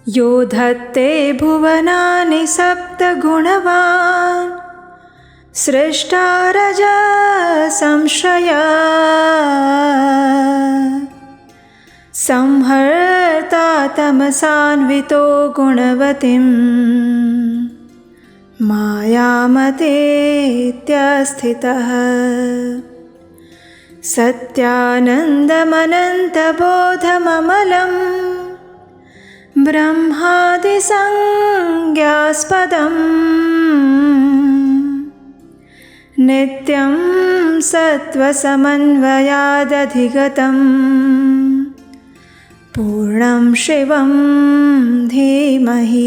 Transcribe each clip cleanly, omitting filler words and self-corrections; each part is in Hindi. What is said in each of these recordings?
यो धत्ते भुवनानि सप्तगुणवान् सृष्टा रजसंश्रया संहर्ता तमसान्वितो गुणवतीं मायामतेऽत्यस्थितः सत्यानन्दमनन्तबोधममलं ब्रह्मादिसंज्ञास्पदम् नित्यं सत्त्वसमन्वयादधिगतं पूर्णं शिवं धीमहि।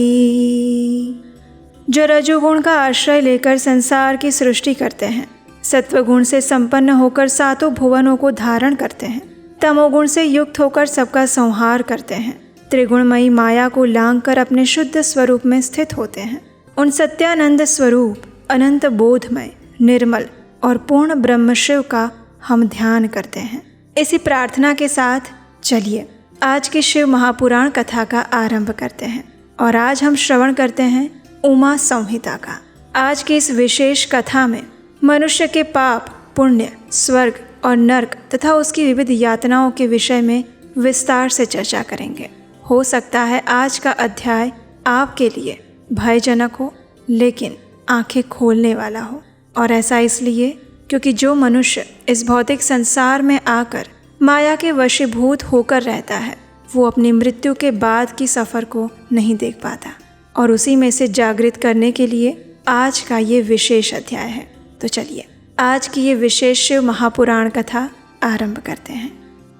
जो रजोगुण का आश्रय लेकर संसार की सृष्टि करते हैं, सत्वगुण से संपन्न होकर सातों भुवनों को धारण करते हैं, तमोगुण से युक्त होकर सबका संहार करते हैं, त्रिगुणमयी माया को लांघकर अपने शुद्ध स्वरूप में स्थित होते हैं, उन सत्यानंद स्वरूप अनंत बोधमय निर्मल और पूर्ण ब्रह्म शिव का हम ध्यान करते हैं। इसी प्रार्थना के साथ चलिए आज की शिव महापुराण कथा का आरंभ करते हैं। और आज हम श्रवण करते हैं उमा संहिता का। आज की इस विशेष कथा में मनुष्य के पाप पुण्य, स्वर्ग और नर्क तथा उसकी विविध यातनाओं के विषय में विस्तार से चर्चा करेंगे। हो सकता है आज का अध्याय आपके लिए भयजनक हो, लेकिन आंखें खोलने वाला हो। और ऐसा इसलिए क्योंकि जो मनुष्य इस भौतिक संसार में आकर माया के वशीभूत होकर रहता है, वो अपनी मृत्यु के बाद की सफ़र को नहीं देख पाता। और उसी में से जागृत करने के लिए आज का ये विशेष अध्याय है। तो चलिए आज की ये विशेष शिव महापुराण कथा आरंभ करते हैं।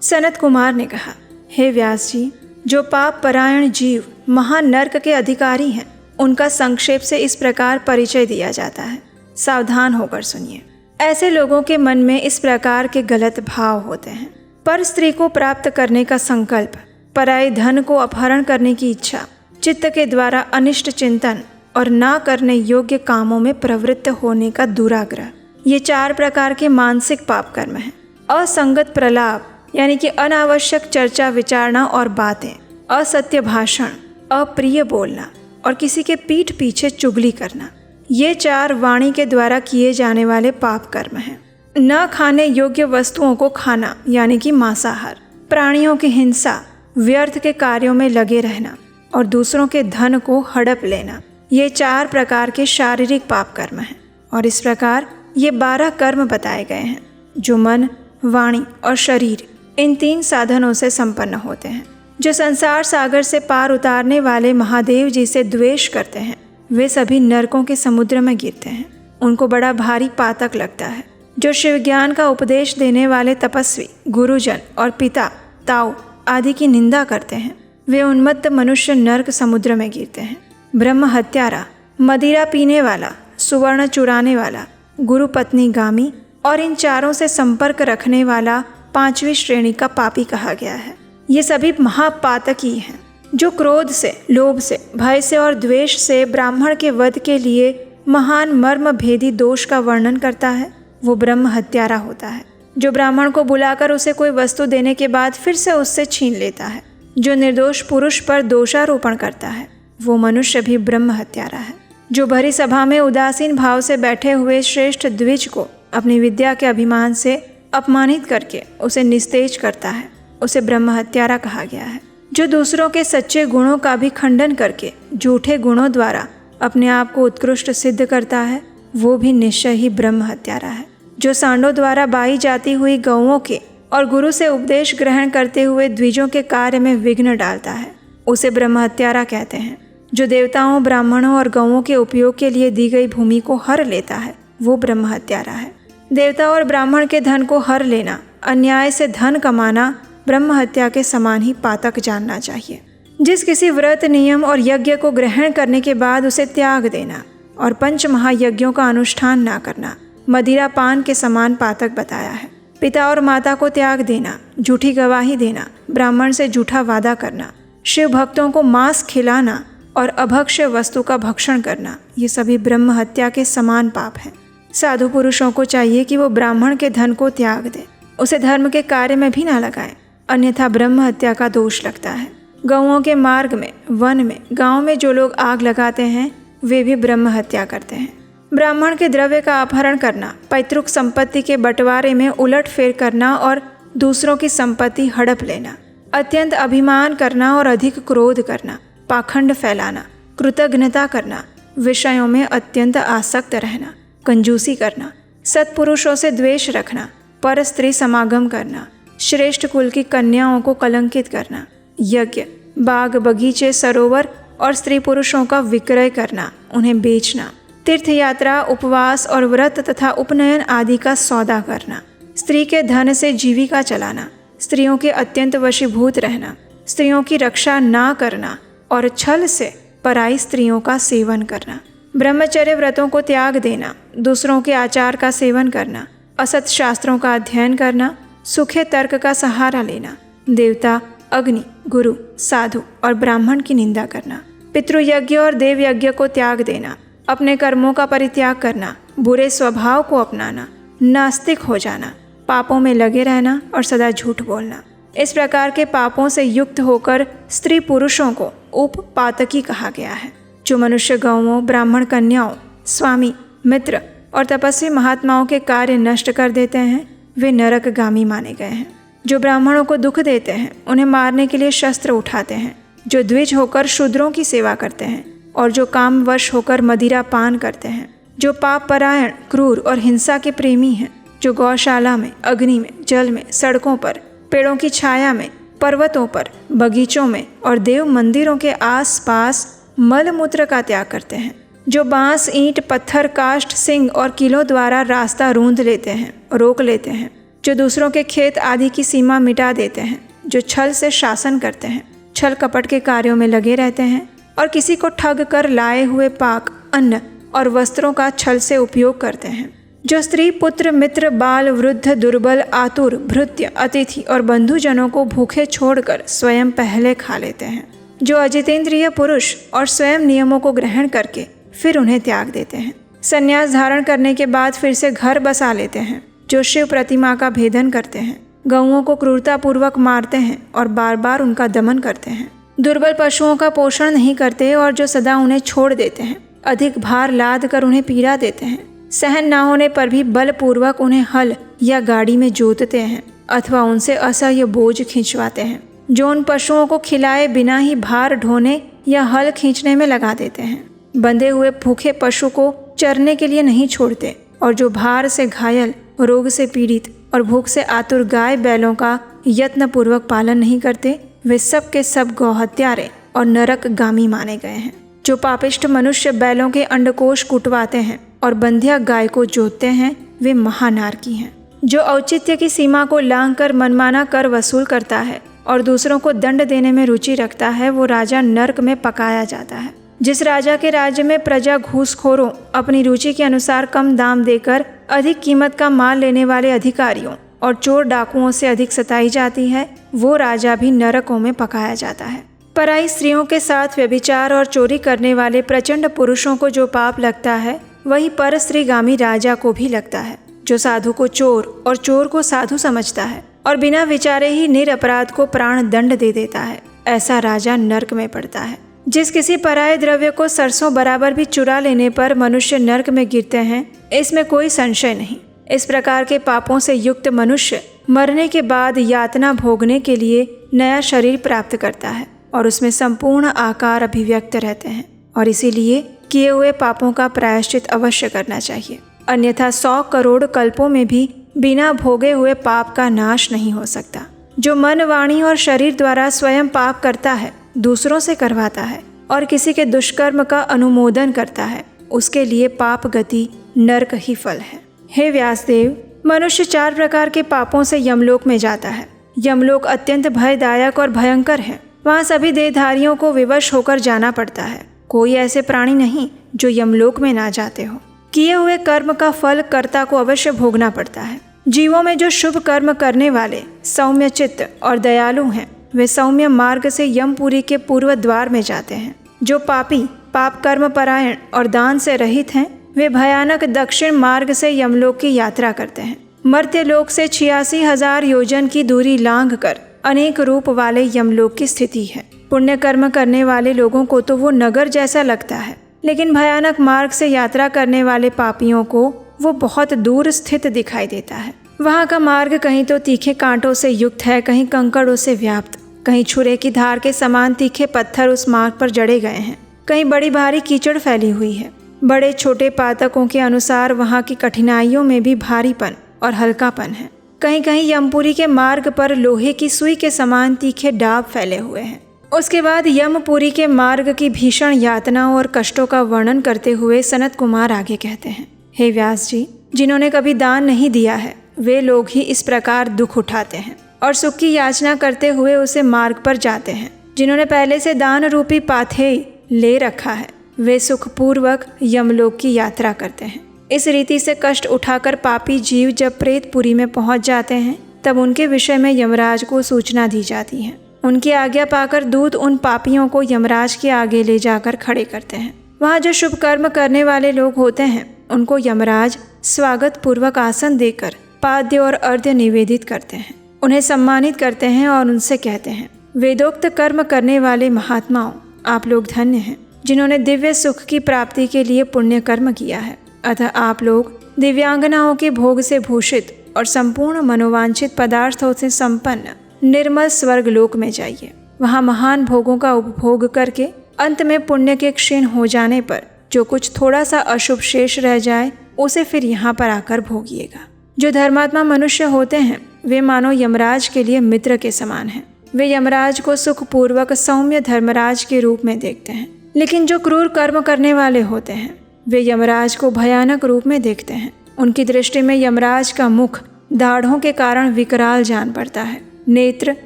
सनत कुमार ने कहा, हे व्यास जी, जो पाप परायण जीव महानर्क के अधिकारी हैं, उनका संक्षेप से इस प्रकार परिचय दिया जाता है। सावधान होकर सुनिए। ऐसे लोगों के मन में इस प्रकार के गलत भाव होते हैं। पर स्त्री को प्राप्त करने का संकल्प, पराये धन को अपहरण करने की इच्छा, चित्त के द्वारा अनिष्ट चिंतन और ना करने योग्य कामों में प्रवृत्त होने का दुराग्रह, ये 4 प्रकार के मानसिक पाप कर्म हैं। असंगत प्रलाप यानी कि अनावश्यक चर्चा विचारना और बातें, असत्य भाषण, अप्रिय बोलना और किसी के पीठ पीछे चुगली करना, ये 4 वाणी के द्वारा किए जाने वाले पाप कर्म हैं। न खाने योग्य वस्तुओं को खाना यानी कि मांसाहार, प्राणियों की हिंसा, व्यर्थ के कार्यों में लगे रहना और दूसरों के धन को हड़प लेना, ये 4 प्रकार के शारीरिक पाप कर्म हैं। और इस प्रकार ये 12 कर्म बताए गए हैं जो मन, वाणी और शरीर, इन 3 साधनों से संपन्न होते हैं। जो संसार सागर से पार उतारने वाले महादेव जी से द्वेष करते हैं, वे सभी नरकों के समुद्र में गिरते हैं। उनको बड़ा भारी पातक लगता है। जो शिव ज्ञान का उपदेश देने वाले तपस्वी, गुरुजन और पिता, ताऊ आदि की निंदा करते हैं, वे उन्मत्त मनुष्य नर्क समुद्र में गिरते हैं। ब्रह्म हत्यारा, मदिरा पीने वाला, सुवर्ण चुराने वाला, गुरु पत्नी गामी और इन 4 से संपर्क रखने वाला 5वीं श्रेणी का पापी कहा गया है। ये सभी महापातकी हैं। जो क्रोध से, लोभ से, भय से और द्वेष से ब्राह्मण के वध के लिए महान मर्म भेदी दोष का वर्णन करता है, वो ब्रह्म हत्यारा होता है। जो ब्राह्मण को बुलाकर उसे कोई वस्तु देने के बाद फिर से उससे छीन लेता है, जो निर्दोष पुरुष पर दोषारोपण करता है, वो मनुष्य भी ब्रह्म हत्यारा है। जो भरी सभा में उदासीन भाव से बैठे हुए श्रेष्ठ द्विज को अपनी विद्या के अभिमान से अपमानित करके उसे निस्तेज करता है, उसे ब्रह्म हत्यारा कहा गया है। जो दूसरों के सच्चे गुणों का भी खंडन करके झूठे गुणों द्वारा अपने आप को उत्कृष्ट सिद्ध करता है, वो भी निश्चय ही ब्रह्म हत्यारा है। जो सांडों द्वारा बाई जाती हुई गौओं के और गुरु से उपदेश ग्रहण करते हुए द्विजों के कार्य में विघ्न डालता है, उसे ब्रह्म हत्यारा कहते हैं। जो देवताओं, ब्राह्मणों और गौओं के उपयोग के लिए दी गई भूमि को हर लेता है, वो ब्रह्म हत्यारा है। देवता और ब्राह्मण के धन को हर लेना, अन्याय से धन कमाना ब्रह्म हत्या के समान ही पातक जानना चाहिए। जिस किसी व्रत, नियम और यज्ञ को ग्रहण करने के बाद उसे त्याग देना और 5 महायज्ञों का अनुष्ठान ना करना मदिरा पान के समान पातक बताया है। पिता और माता को त्याग देना, झूठी गवाही देना, ब्राह्मण से झूठा वादा करना, शिव भक्तों को मांस खिलाना और अभक्ष्य वस्तु का भक्षण करना, ये सभी ब्रह्म हत्या के समान पाप हैं। साधु पुरुषों को चाहिए कि वो ब्राह्मण के धन को त्याग दें, उसे धर्म के कार्य में भी ना लगाएं, अन्यथा ब्रह्म हत्या का दोष लगता है। गौओं के मार्ग में, वन में, गांव में जो लोग आग लगाते हैं वे भी ब्रह्म हत्या करते हैं। ब्राह्मण के द्रव्य का अपहरण करना, पैतृक संपत्ति के बंटवारे में उलट फेर करना और दूसरों की संपत्ति हड़प लेना, अत्यंत अभिमान करना और अधिक क्रोध करना, पाखंड फैलाना, कृतज्ञता करना, विषयों में अत्यंत आसक्त रहना, कंजूसी करना, सत्पुरुषों से द्वेष रखना, पर स्त्री समागम करना, श्रेष्ठ कुल की कन्याओं को कलंकित करना, यज्ञ, बाग बगीचे, सरोवर और स्त्री पुरुषों का विक्रय करना, उन्हें बेचना, तीर्थ यात्रा, उपवास और व्रत तथा उपनयन आदि का सौदा करना, स्त्री के धन से जीविका चलाना, स्त्रियों के अत्यंत वशीभूत रहना, स्त्रियों की रक्षा ना करना और छल से पराई स्त्रियों का सेवन करना, ब्रह्मचर्य व्रतों को त्याग देना, दूसरों के आचार का सेवन करना, असत शास्त्रों का अध्ययन करना, सूखे तर्क का सहारा लेना, देवता, अग्नि, गुरु, साधु और ब्राह्मण की निंदा करना, पितृयज्ञ और देवयज्ञ को त्याग देना, अपने कर्मों का परित्याग करना, बुरे स्वभाव को अपनाना, नास्तिक हो जाना, पापों में लगे रहना और सदा झूठ बोलना। इस प्रकार के पापों से युक्त होकर स्त्री पुरुषों को उपपातकी कहा गया है। जो मनुष्य गौओं, ब्राह्मण कन्याओं, स्वामी, मित्र और तपस्वी महात्माओं के कार्य नष्ट कर देते हैं वे नरकगामी माने गए हैं। जो ब्राह्मणों को दुख देते हैं, उन्हें मारने के लिए शस्त्र उठाते हैं, जो द्विज होकर शूद्रों की सेवा करते हैं और जो कामवश होकर मदिरा पान करते हैं, जो पाप परायण, क्रूर और हिंसा के प्रेमी हैं, जो गौशाला में, अग्नि में, जल में, सड़कों पर, पेड़ों की छाया में, पर्वतों पर, बगीचों में और देव मंदिरों के आसपास मल मूत्र का त्याग करते हैं, जो बांस, ईंट, पत्थर, काष्ठ, सिंग और कीलों द्वारा रास्ता रूंध लेते हैं, रोक लेते हैं, जो दूसरों के खेत आदि की सीमा मिटा देते हैं, जो छल से शासन करते हैं, छल कपट के कार्यों में लगे रहते हैं और किसी को ठग कर लाए हुए पाक, अन्न और वस्त्रों का छल से उपयोग करते हैं, जो स्त्री, पुत्र, मित्र, बाल, वृद्ध, दुर्बल, आतुर, भृत्य, अतिथि और बंधुजनों को भूखे छोड़कर स्वयं पहले खा लेते हैं, जो अजितेंद्रिय पुरुष और स्वयं नियमों को ग्रहण करके फिर उन्हें त्याग देते हैं, संन्यास धारण करने के बाद फिर से घर बसा लेते हैं, जो शिव प्रतिमा का भेदन करते हैं, गौओं को क्रूरतापूर्वक मारते हैं और बार बार उनका दमन करते हैं, दुर्बल पशुओं का पोषण नहीं करते और जो सदा उन्हें छोड़ देते हैं, अधिक भार लाद कर उन्हें पीड़ा देते हैं, सहन न होने पर भी बलपूर्वक उन्हें हल या गाड़ी में जोतते हैं अथवा उनसे असह्य बोझ खिंचवाते हैं, जो उन पशुओं को खिलाए बिना ही भार ढोने या हल खींचने में लगा देते हैं, बंधे हुए भूखे पशु को चरने के लिए नहीं छोड़ते और जो भार से घायल, रोग से पीड़ित और भूख से आतुर गाय बैलों का यत्नपूर्वक पालन नहीं करते वे सब के सब गौहत्यारे और नरकगामी माने गए हैं। जो पापिष्ठ मनुष्य बैलों के अंडकोश कुटवाते हैं और बंधिया गाय को जोतते हैं वे महानारकी हैं। जो औचित्य की सीमा को लांघकर मनमाना कर वसूल करता है और दूसरों को दंड देने में रुचि रखता है वो राजा नरक में पकाया जाता है। जिस राजा के राज्य में प्रजा घूसखोरों, अपनी रुचि के अनुसार कम दाम देकर अधिक कीमत का माल लेने वाले अधिकारियों और चोर डाकुओं से अधिक सताई जाती है वो राजा भी नरकों में पकाया जाता है। पराई स्त्रियों के साथ व्यभिचार और चोरी करने वाले प्रचंड पुरुषों को जो पाप लगता है वही पर स्त्रीगामी राजा को भी लगता है। जो साधु को चोर और चोर को साधु समझता है और बिना विचारे ही निरपराध को प्राण दंड दे देता है ऐसा राजा नरक में पड़ता है। जिस किसी पराये द्रव्य को सरसों बराबर भी चुरा लेने पर मनुष्य नरक में गिरते हैं इसमें कोई संशय नहीं। इस प्रकार के पापों से युक्त मनुष्य मरने के बाद यातना भोगने के लिए नया शरीर प्राप्त करता है और उसमें संपूर्ण आकार अभिव्यक्त रहते हैं और इसीलिए किए हुए पापों का प्रायश्चित अवश्य करना चाहिए, अन्यथा 100 करोड़ कल्पों में भी बिना भोगे हुए पाप का नाश नहीं हो सकता। जो मन, वाणी और शरीर द्वारा स्वयं पाप करता है, दूसरों से करवाता है और किसी के दुष्कर्म का अनुमोदन करता है उसके लिए पाप गति नरक ही फल है। हे व्यासदेव, मनुष्य 4 प्रकार के पापों से यमलोक में जाता है। यमलोक अत्यंत भयदायक और भयंकर है। वहाँ सभी देहधारियों को विवश होकर जाना पड़ता है। कोई ऐसे प्राणी नहीं जो यमलोक में ना जाते हो। किए हुए कर्म का फल कर्ता को अवश्य भोगना पड़ता है। जीवों में जो शुभ कर्म करने वाले, सौम्य चित्त और दयालु हैं वे सौम्य मार्ग से यमपुरी के पूर्व द्वार में जाते हैं। जो पापी, पाप कर्म परायण और दान से रहित हैं वे भयानक दक्षिण मार्ग से यमलोक की यात्रा करते हैं। मर्त्य लोक से 86,000 योजन की दूरी लांघकर अनेक रूप वाले यमलोक की स्थिति है। पुण्य कर्म करने वाले लोगों को तो वो नगर जैसा लगता है, लेकिन भयानक मार्ग से यात्रा करने वाले पापियों को वो बहुत दूर स्थित दिखाई देता है। वहाँ का मार्ग कहीं तो तीखे कांटों से युक्त है, कहीं कंकड़ों से व्याप्त, कहीं छुरे की धार के समान तीखे पत्थर उस मार्ग पर जड़े गए हैं, कहीं बड़ी भारी कीचड़ फैली हुई है। बड़े छोटे पातकों के अनुसार वहाँ की कठिनाइयों में भी भारीपन और हल्कापन है। कहीं कहीं यमपुरी के मार्ग पर लोहे की सुई के समान तीखे डाब फैले हुए हैं। उसके बाद यमपुरी के मार्ग की भीषण यातनाओं और कष्टों का वर्णन करते हुए सनत कुमार आगे कहते हैं, हे व्यास जी, जिन्होंने कभी दान नहीं दिया है वे लोग ही इस प्रकार दुख उठाते हैं और सुख की याचना करते हुए उसे मार्ग पर जाते हैं। जिन्होंने पहले से दान रूपी पाथेय ले रखा है वे सुखपूर्वक यमलोक की यात्रा करते हैं। इस रीति से कष्ट उठाकर पापी जीव जब प्रेतपुरी में पहुंच जाते हैं तब उनके विषय में यमराज को सूचना दी जाती है। उनकी आज्ञा पाकर दूत उन पापियों को यमराज के आगे ले जाकर खड़े करते हैं। वहाँ जो शुभ कर्म करने वाले लोग होते हैं उनको यमराज स्वागत पूर्वक आसन देकर पाद्य और अर्घ्य निवेदित करते हैं, उन्हें सम्मानित करते हैं और उनसे कहते हैं, वेदोक्त कर्म करने वाले महात्माओं, आप लोग धन्य हैं जिन्होंने दिव्य सुख की प्राप्ति के लिए पुण्य कर्म किया है। अतः आप लोग दिव्यांगनाओं के भोग से भूषित और संपूर्ण मनोवांछित पदार्थों से संपन्न निर्मल स्वर्ग लोक में जाइए। वहाँ महान भोगों का उपभोग करके अंत में पुण्य के क्षीण हो जाने पर जो कुछ थोड़ा सा अशुभ शेष रह जाए उसे फिर यहाँ पर आकर भोगिएगा। जो धर्मात्मा मनुष्य होते हैं वे मानो यमराज के लिए मित्र के समान हैं। वे यमराज को सुखपूर्वक सौम्य धर्मराज के रूप में देखते हैं, लेकिन जो क्रूर कर्म करने वाले होते हैं वे यमराज को भयानक रूप में देखते हैं। उनकी दृष्टि में यमराज का मुख दाढ़ों के कारण विकराल जान पड़ता है। नेत्र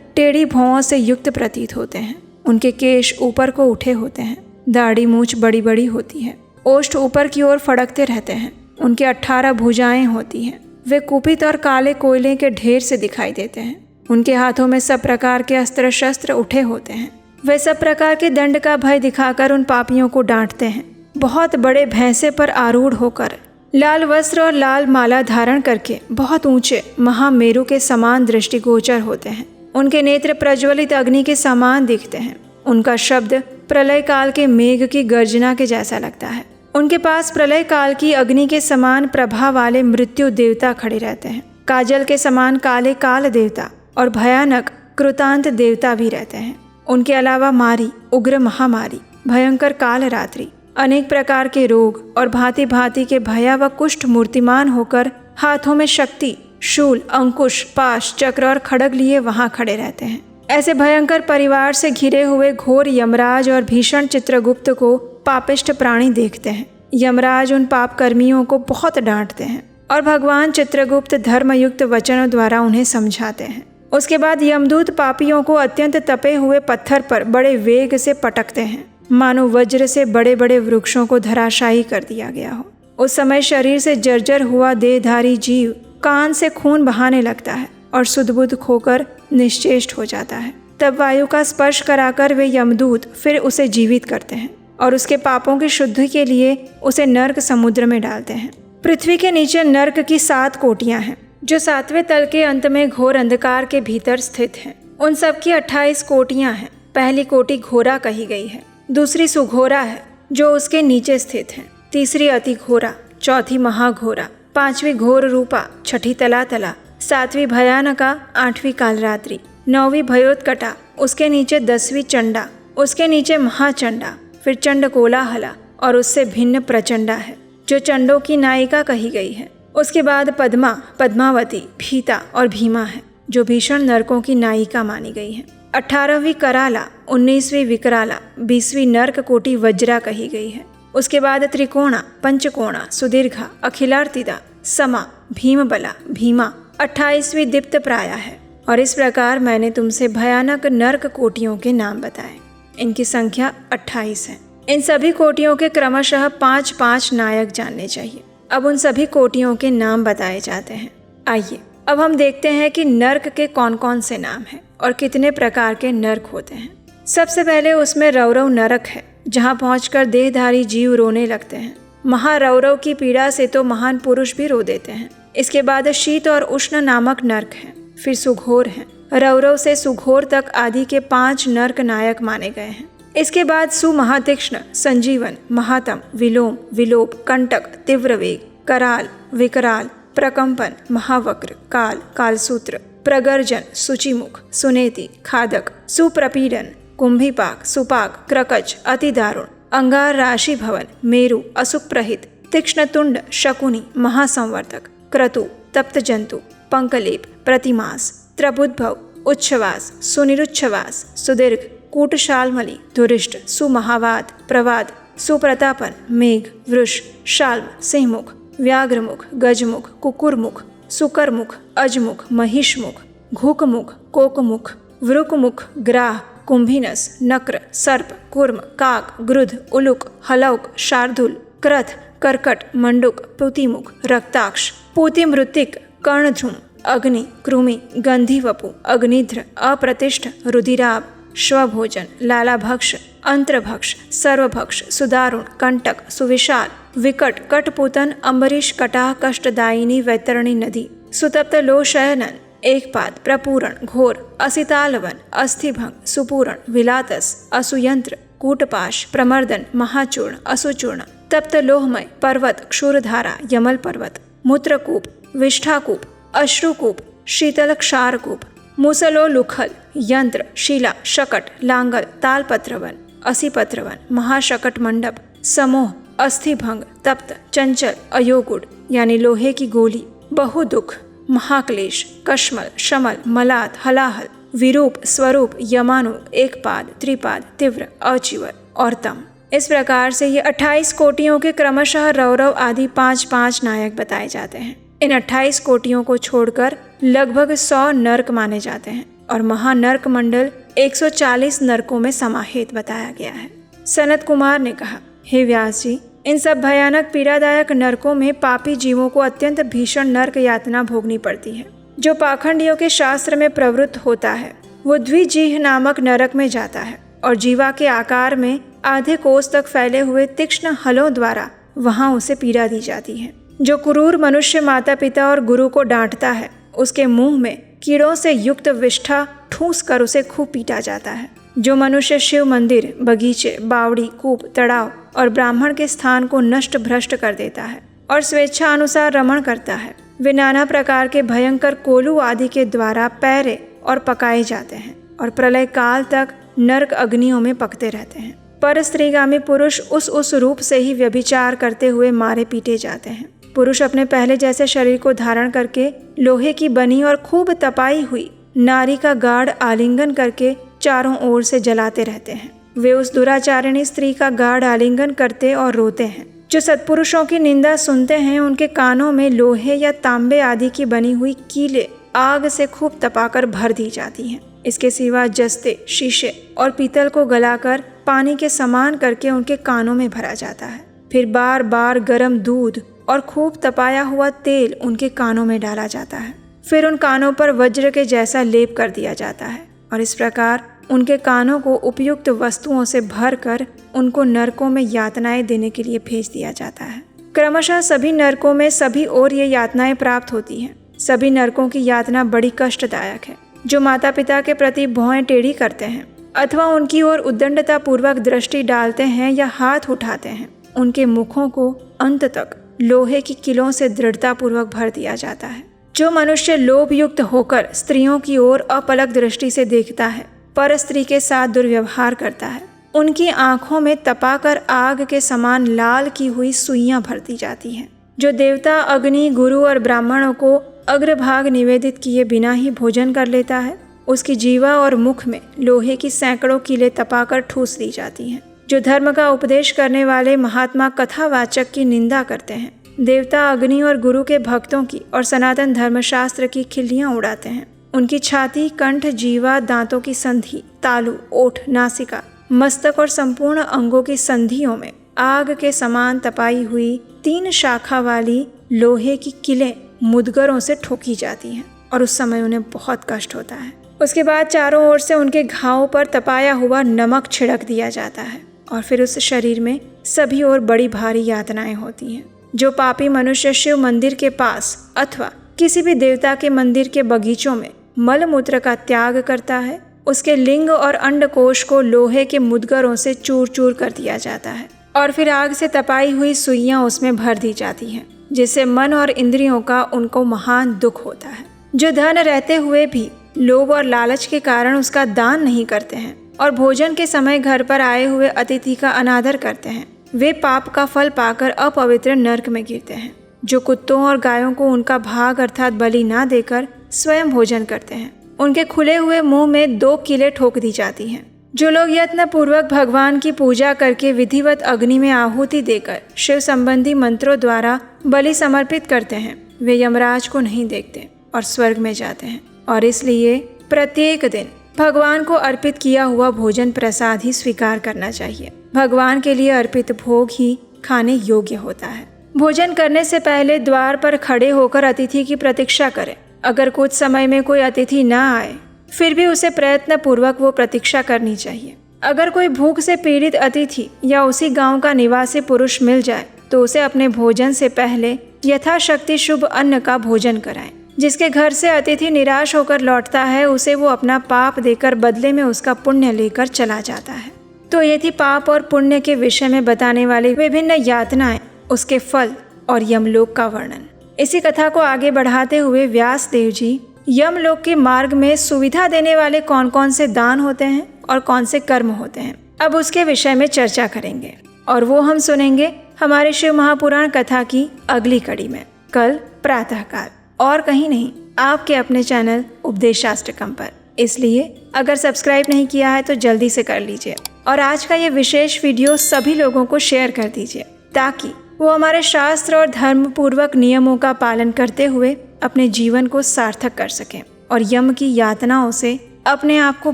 टेढ़ी भौं से युक्त प्रतीत होते हैं। उनके केश ऊपर को उठे होते हैं। दाढ़ी मूछ बड़ी बड़ी होती है। ओष्ठ ऊपर की ओर फड़कते रहते हैं। उनके 18 भुजाएं होती हैं। वे कुपित और काले कोयले के ढेर से दिखाई देते हैं। उनके हाथों में सब प्रकार के अस्त्र शस्त्र उठे होते हैं। वे सब प्रकार के दंड का भय दिखाकर उन पापियों को डांटते हैं। बहुत बड़े भैंसे पर आरूढ़ होकर लाल वस्त्र और लाल माला धारण करके बहुत ऊंचे महामेरु के समान दृष्टिगोचर होते हैं। उनके नेत्र प्रज्वलित अग्नि के समान दिखते हैं। उनका शब्द प्रलय काल के मेघ की गर्जना के जैसा लगता है। उनके पास प्रलय काल की अग्नि के समान प्रभा वाले मृत्यु देवता खड़े रहते हैं। काजल के समान काले काल देवता और भयानक कृतांत देवता भी रहते हैं। उनके अलावा मारी, उग्र महामारी, भयंकर काल रात्रि, अनेक प्रकार के रोग और भांति भांति के भयावह कुष्ठ मूर्तिमान होकर हाथों में शक्ति, शूल, अंकुश, पाश, चक्र और खड़ग लिए वहां खड़े रहते हैं। ऐसे भयंकर परिवार से घिरे हुए घोर यमराज और भीषण चित्रगुप्त को पापिष्ठ प्राणी देखते हैं। यमराज उन पाप कर्मियों को बहुत डांटते हैं और भगवान चित्रगुप्त धर्मयुक्त वचनों द्वारा उन्हें समझाते हैं। उसके बाद यमदूत पापियों को अत्यंत तपे हुए पत्थर पर बड़े वेग से पटकते हैं, मानो वज्र से बड़े बड़े वृक्षों को धराशायी कर दिया गया हो। उस समय शरीर से जर्जर हुआ देहधारी जीव कान से खून बहाने लगता है और सुध-बुध खोकर निश्चेष्ट हो जाता है। तब वायु का स्पर्श कराकर वे यमदूत फिर उसे जीवित करते हैं और उसके पापों की शुद्धि के लिए उसे नर्क समुद्र में डालते हैं। पृथ्वी के नीचे नर्क की 7 कोटियां हैं जो 7वें तल के अंत में घोर अंधकार के भीतर स्थित हैं। उन सब की 28 कोटियां हैं। पहली कोटि घोरा कही गई है, दूसरी सुघोरा है जो उसके नीचे स्थित है, तीसरी अति घोरा, चौथी महाघोरा, 5वीं घोर रूपा, 6ठी तलातला, 7वीं भयानका, 8वीं कालरात्रि, 9वीं भयोत्कटा, उसके नीचे 10वीं चंडा, उसके नीचे महाचंडा, फिर चंड कोलाहला और उससे भिन्न प्रचंडा है जो चंडों की नायिका कही गई है। उसके बाद पद्मा, पद्मावती, भीता और भीमा है जो भीषण नरकों की नायिका मानी गई है। 18वीं कराला, 19वीं विकराला, 20वीं नर्क कोटि वज्रा कही गई है। उसके बाद त्रिकोणा, पंचकोणा, सुदीर्घा, अखिलार्तिदा, समा, भीमबला, भीमा, 28वीं दीप्त प्राया है। और इस प्रकार मैंने तुमसे भयानक नर्क कोटियों के नाम बताए। इनकी संख्या 28 है। इन सभी कोटियों के क्रमशः 5-5 नायक जानने चाहिए। अब उन सभी कोटियों के नाम बताए जाते हैं। आइए अब हम देखते हैं कि नर्क के कौन कौन से नाम हैं और कितने प्रकार के नर्क होते हैं। सबसे पहले उसमें रौरव नरक है, जहाँ पहुंचकर देहधारी जीव रोने लगते हैं। महारौरव की पीड़ा से तो महान पुरुष भी रो देते हैं। इसके बाद शीत और उष्ण नामक नर्क हैं। फिर सुघोर हैं, रौरव से सुघोर तक आदि के 5 नर्क नायक माने गए हैं। इसके बाद सुमहातीक्ष्ण, संजीवन, महातम, विलोम, विलोप, कंटक, तीव्रवेग, कराल, विकराल, प्रकंपन, महावक्र, काल, कालसूत्र, प्रगर्जन, सुचिमुख, सुनेति, खादक, सुप्रपीडन, कुंभीपाक, सुपाक, क्रकच, अति दारुण, अंगार राशि भवन, मेरु, असुप्रहित, तीक्ष्णतुंड, शकुनी, महासंवर्तक, क्रतु, तप्त जंतु, पंकलेप, प्रतिमास, त्रबुद्भव, उच्छ्वास, सुनिरुच्छ्वास, सुदीर्घ, कूटशालमली, धुरिष्ट, सुमहावाद, प्रवाद, सुप्रतापन, मेघ, वृष, शाल्व, सिंहमुख, व्याघ्रमुख, गजमुख, कुकुरमुख, सुकरमुख, अजमुख, महिषमुख, घूकमुख, कोकमुख, वृकमुख, ग्राह, कुंभिनस, नक्र, सर्प, कूर्म, काक, गृध, उलुक, हलौक, शार्दूल, क्रथ, कर्कट, मंडुक, पुतिमुख, रक्ताक्ष, पूतिमृतिक, कर्णध्रुम, अग्नि, कृमि, गंधीवपु, अग्निध्र, अप्रतिष्ठ, रुधिराभ, श्वभोजन, लालाभक्ष, अंत्रभक्ष, सर्वभक्ष, सुदारुण, कंटक, सुविशाल, विकट, कटपूतन, अम्बरीश, कटाह, कष्टदायिनी, वैतरणी नदी, सुतप्त लोशयनन, एकपाद, प्रपूरण, घोर, असितालवन, अस्थिभंग, सुपूरण, विलातस, असुयंत्र, कूटपाश, प्रमर्दन, महाचूर्ण, असुचूर्ण, तप्त लोहमय, पर्वत, क्षुरधारा, यमल पर्वत, मूत्रकूप, विष्ठाकूप, अश्रुकूप, शीतल क्षारकूप, मुसलो लुखल, यंत्र, शिला, शकट, लांगल, तालपत्रवन, असिपत्रवन, महाशकट मंडप, समोह, अस्थिभंग, तप्त, चंचल, अयोगुड यानी लोहे की गोली, बहुदुख, महाक्लेश, कश्मल, शमल, मलात, हलाहल, विरूप, स्वरूप, यमानु, एकपाद, त्रिपाद, तीव्र, अचिवर और तम। इस प्रकार से ये 28 कोटियों के क्रमशः रौरव आदि 5-5 नायक बताए जाते हैं। इन 28 कोटियों को छोड़कर लगभग 100 नर्क माने जाते हैं और महानर्क मंडल 140 नर्कों में समाहित बताया गया है। सनत कुमार ने कहा, हे व्यास जी, इन सब भयानक पीड़ादायक नरकों में पापी जीवों को अत्यंत भीषण नरक यातना भोगनी पड़ती है। जो पाखंडियों के शास्त्र में प्रवृत्त होता है वो द्विजीह नामक नरक में जाता है और जीवा के आकार में आधे कोस तक फैले हुए तीक्ष्ण हलों द्वारा वहां उसे पीड़ा दी जाती है। जो क्रूर मनुष्य माता पिता और गुरु को डांटता है उसके मुंह में कीड़ों से युक्त विष्ठा ठूस कर उसे खूब पीटा जाता है। जो मनुष्य शिव मंदिर, बगीचे, बावड़ी, कूप, तड़ाव और ब्राह्मण के स्थान को नष्ट भ्रष्ट कर देता है और स्वेच्छा अनुसार रमण करता है, वे नाना प्रकार के भयंकर कोलू आदि के द्वारा पैरे और पकाए जाते हैं और प्रलय काल तक नरक अग्नियों में पकते रहते हैं। पर स्त्रीगामी पुरुष उस रूप से ही व्यभिचार करते हुए मारे पीटे जाते हैं। पुरुष अपने पहले जैसे शरीर को धारण करके लोहे की बनी और खूब तपाई हुई नारी का गाढ़ आलिंगन करके चारों ओर से जलाते रहते हैं। वे उस दुराचारिणी स्त्री का गाढ़ आलिंगन करते और रोते हैं। जो सत्पुरुषों की निंदा सुनते हैं उनके कानों में लोहे या तांबे आदि की बनी हुई कीले आग से खूब तपाकर भर दी जाती हैं। इसके सिवा जस्ते, शीशे और पीतल को गलाकर पानी के समान करके उनके कानों में भरा जाता है। फिर बार बार गर्म दूध और खूब तपाया हुआ तेल उनके कानों में डाला जाता है। फिर उन कानों पर वज्र के जैसा लेप कर दिया जाता है और इस प्रकार उनके कानों को उपयुक्त वस्तुओं से भरकर उनको नरकों में यातनाएं देने के लिए भेज दिया जाता है। क्रमशः सभी नरकों में सभी ओर ये यातनाएं प्राप्त होती हैं। सभी नरकों की यातना बड़ी कष्टदायक है। जो माता पिता के प्रति भौहें टेढ़ी करते हैं अथवा उनकी ओर उद्दंडता पूर्वक दृष्टि डालते हैं या हाथ उठाते हैं, उनके मुखों को अंत तक लोहे की किलों से दृढ़ता पूर्वक भर दिया जाता है। जो मनुष्य लोभ युक्त होकर स्त्रियों की ओर अपलक दृष्टि से देखता है, पर स्त्री के साथ दुर्व्यवहार करता है, उनकी आंखों में तपाकर आग के समान लाल की हुई सुइयां भर दी जाती हैं। जो देवता, अग्नि, गुरु और ब्राह्मणों को अग्रभाग निवेदित किए बिना ही भोजन कर लेता है, उसकी जीवा और मुख में लोहे की सैकड़ों कीलें तपाकर ठूस दी जाती हैं। जो धर्म का उपदेश करने वाले महात्मा कथावाचक की निंदा करते हैं, देवता, अग्नि और गुरु के भक्तों की और सनातन धर्मशास्त्र की खिल्लियां उड़ाते हैं, उनकी छाती, कंठ, जीवा, दांतों की संधि, तालू, ओठ, नासिका, मस्तक और संपूर्ण अंगों की संधियों में आग के समान तपाई हुई 3 शाखा वाली लोहे की किलें मुदगरों से ठोकी जाती हैं और उस समय उन्हें बहुत कष्ट होता है। उसके बाद चारों ओर से उनके घावों पर तपाया हुआ नमक छिड़क दिया जाता है और फिर उस शरीर में सभी ओर बड़ी भारी यातनाएं होती हैं। जो पापी मनुष्य शिव मंदिर के पास अथवा किसी भी देवता के मंदिर के बगीचों में मल मूत्र का त्याग करता है, उसके लिंग और अंडकोश को लोहे के मुद्गरों से चूर चूर कर दिया जाता है और फिर आग से तपाई हुई सुइयां उसमें भर दी जाती हैं, जिससे मन और इंद्रियों का उनको महान दुख होता है। जो धन रहते हुए भी लोभ और लालच के कारण उसका दान नहीं करते हैं और भोजन के समय घर पर आए हुए अतिथि का अनादर करते हैं, वे पाप का फल पाकर अपवित्र नरक में गिरते हैं। जो कुत्तों और गायों को उनका भाग अर्थात बलि ना देकर स्वयं भोजन करते हैं, उनके खुले हुए मुंह में 2 कीलें ठोक दी जाती हैं। जो लोग यत्न पूर्वक भगवान की पूजा करके विधिवत अग्नि में आहुति देकर शिव संबंधी मंत्रों द्वारा बलि समर्पित करते हैं, वे यमराज को नहीं देखते और स्वर्ग में जाते हैं। और इसलिए प्रत्येक दिन भगवान को अर्पित किया हुआ भोजन प्रसाद ही स्वीकार करना चाहिए। भगवान के लिए अर्पित भोग ही खाने योग्य होता है। भोजन करने से पहले द्वार पर खड़े होकर अतिथि की प्रतीक्षा करें। अगर कुछ समय में कोई अतिथि न आए, फिर भी उसे प्रयत्न पूर्वक वो प्रतीक्षा करनी चाहिए। अगर कोई भूख से पीड़ित अतिथि या उसी गांव का निवासी पुरुष मिल जाए तो उसे अपने भोजन से पहले यथाशक्ति शुभ अन्न का भोजन कराएं। जिसके घर से अतिथि निराश होकर लौटता है, उसे वो अपना पाप देकर बदले में उसका पुण्य लेकर चला जाता है। तो ये थी पाप और पुण्य के विषय में बताने वाली विभिन्न यातनाएं, उसके फल और यमलोक का वर्णन। इसी कथा को आगे बढ़ाते हुए व्यास देव जी यमलोक के मार्ग में सुविधा देने वाले कौन कौन से दान होते हैं और कौन से कर्म होते हैं, अब उसके विषय में चर्चा करेंगे और वो हम सुनेंगे हमारे शिव महापुराण कथा की अगली कड़ी में, कल प्रातःकाल, और कहीं नहीं, आपके अपने चैनल उपदेशाष्टकम पर। इसलिए अगर सब्सक्राइब नहीं किया है तो जल्दी से कर लीजिए और आज का ये विशेष वीडियो सभी लोगों को शेयर कर दीजिए ताकि वो हमारे शास्त्र और धर्म पूर्वक नियमों का पालन करते हुए अपने जीवन को सार्थक कर सकें और यम की यातनाओं से अपने आप को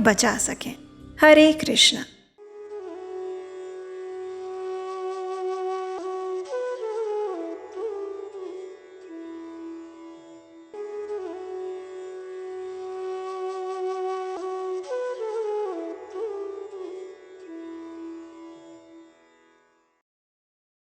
बचा सकें। हरे कृष्ण।